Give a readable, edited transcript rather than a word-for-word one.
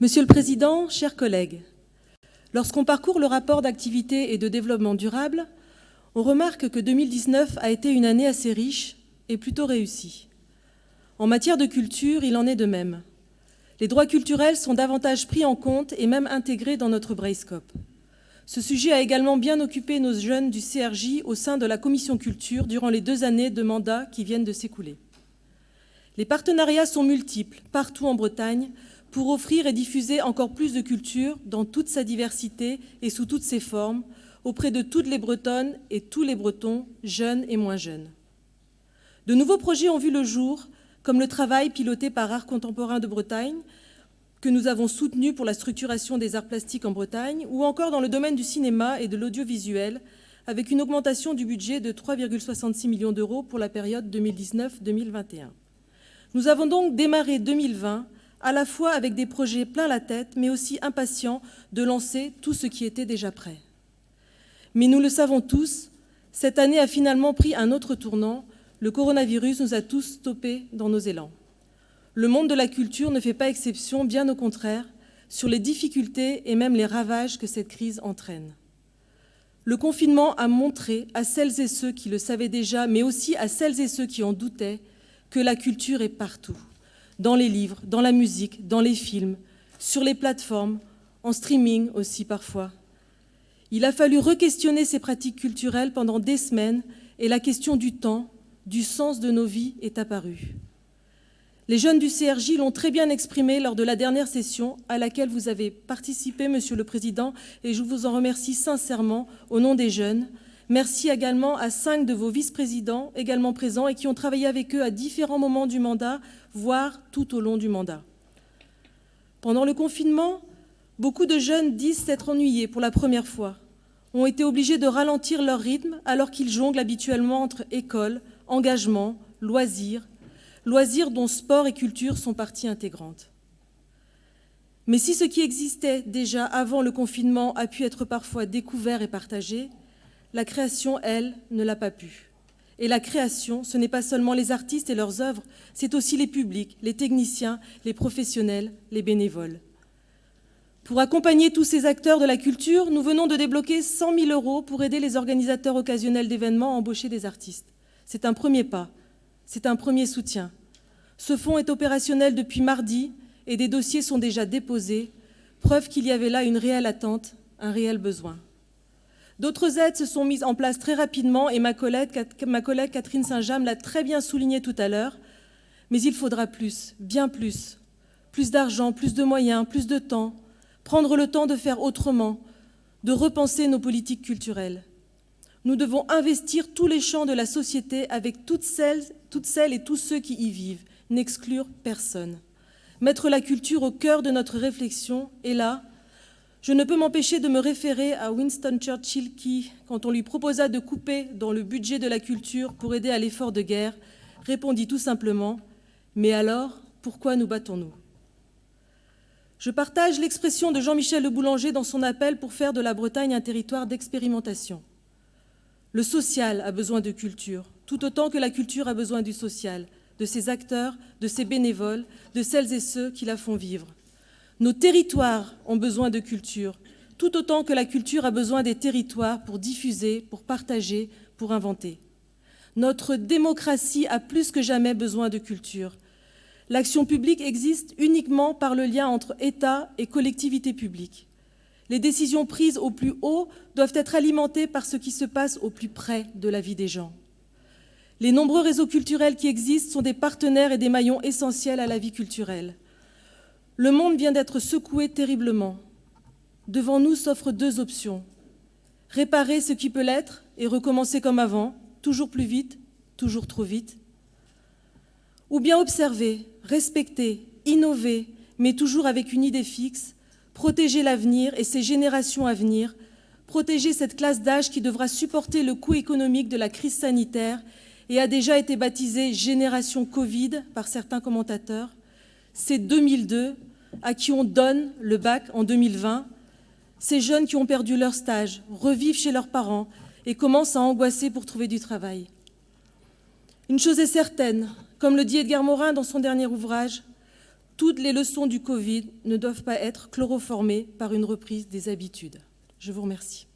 Monsieur le Président, chers collègues, lorsqu'on parcourt le rapport d'activité et de développement durable, on remarque que 2019 a été une année assez riche et plutôt réussie. En matière de culture, il en est de même. Les droits culturels sont davantage pris en compte et même intégrés dans notre Braillescope. Ce sujet a également bien occupé nos jeunes du CRJ au sein de la Commission Culture durant les 2 années de mandat qui viennent de s'écouler. Les partenariats sont multiples, partout en Bretagne, pour offrir et diffuser encore plus de culture dans toute sa diversité et sous toutes ses formes, auprès de toutes les Bretonnes et tous les Bretons, jeunes et moins jeunes. De nouveaux projets ont vu le jour, comme le travail piloté par Arts Contemporains de Bretagne, que nous avons soutenu pour la structuration des arts plastiques en Bretagne, ou encore dans le domaine du cinéma et de l'audiovisuel, avec une augmentation du budget de 3,66 millions d'euros pour la période 2019-2021. Nous avons donc démarré 2020 à la fois avec des projets plein la tête, mais aussi impatients de lancer tout ce qui était déjà prêt. Mais nous le savons tous, cette année a finalement pris un autre tournant. Le coronavirus nous a tous stoppés dans nos élans. Le monde de la culture ne fait pas exception, bien au contraire, sur les difficultés et même les ravages que cette crise entraîne. Le confinement a montré à celles et ceux qui le savaient déjà, mais aussi à celles et ceux qui en doutaient, que la culture est partout. Dans les livres, dans la musique, dans les films, sur les plateformes, en streaming aussi parfois. Il a fallu re-questionner ces pratiques culturelles pendant des semaines et la question du temps, du sens de nos vies est apparue. Les jeunes du CRJ l'ont très bien exprimé lors de la dernière session à laquelle vous avez participé, Monsieur le Président, et je vous en remercie sincèrement au nom des jeunes. Merci également à 5 de vos vice-présidents également présents et qui ont travaillé avec eux à différents moments du mandat, voire tout au long du mandat. Pendant le confinement, beaucoup de jeunes disent s'être ennuyés pour la première fois, ont été obligés de ralentir leur rythme alors qu'ils jonglent habituellement entre école, engagement, loisirs dont sport et culture sont partie intégrante. Mais si ce qui existait déjà avant le confinement a pu être parfois découvert et partagé, la création, elle, ne l'a pas pu. Et la création, ce n'est pas seulement les artistes et leurs œuvres, c'est aussi les publics, les techniciens, les professionnels, les bénévoles. Pour accompagner tous ces acteurs de la culture, nous venons de débloquer 100 000 € pour aider les organisateurs occasionnels d'événements à embaucher des artistes. C'est un premier pas, c'est un premier soutien. Ce fonds est opérationnel depuis mardi et des dossiers sont déjà déposés, preuve qu'il y avait là une réelle attente, un réel besoin. D'autres aides se sont mises en place très rapidement et ma collègue Catherine Saint-James l'a très bien souligné tout à l'heure, mais il faudra plus, bien plus. Plus d'argent, plus de moyens, plus de temps, prendre le temps de faire autrement, de repenser nos politiques culturelles. Nous devons investir tous les champs de la société avec toutes celles et tous ceux qui y vivent, n'exclure personne. Mettre la culture au cœur de notre réflexion, et là, je ne peux m'empêcher de me référer à Winston Churchill qui, quand on lui proposa de couper dans le budget de la culture pour aider à l'effort de guerre, répondit tout simplement « Mais alors, pourquoi nous battons-nous » Je partage l'expression de Jean-Michel Le Boulanger dans son appel pour faire de la Bretagne un territoire d'expérimentation. Le social a besoin de culture, tout autant que la culture a besoin du social, de ses acteurs, de ses bénévoles, de celles et ceux qui la font vivre. Nos territoires ont besoin de culture, tout autant que la culture a besoin des territoires pour diffuser, pour partager, pour inventer. Notre démocratie a plus que jamais besoin de culture. L'action publique existe uniquement par le lien entre État et collectivités publiques. Les décisions prises au plus haut doivent être alimentées par ce qui se passe au plus près de la vie des gens. Les nombreux réseaux culturels qui existent sont des partenaires et des maillons essentiels à la vie culturelle. Le monde vient d'être secoué terriblement. Devant nous s'offrent 2 options. Réparer ce qui peut l'être et recommencer comme avant, toujours plus vite, toujours trop vite. Ou bien observer, respecter, innover, mais toujours avec une idée fixe, protéger l'avenir et ses générations à venir, protéger cette classe d'âge qui devra supporter le coût économique de la crise sanitaire et a déjà été baptisée « génération Covid » par certains commentateurs. C'est 2002 à qui on donne le bac en 2020, ces jeunes qui ont perdu leur stage, revivent chez leurs parents et commencent à angoisser pour trouver du travail. Une chose est certaine, comme le dit Edgar Morin dans son dernier ouvrage, toutes les leçons du Covid ne doivent pas être chloroformées par une reprise des habitudes. Je vous remercie.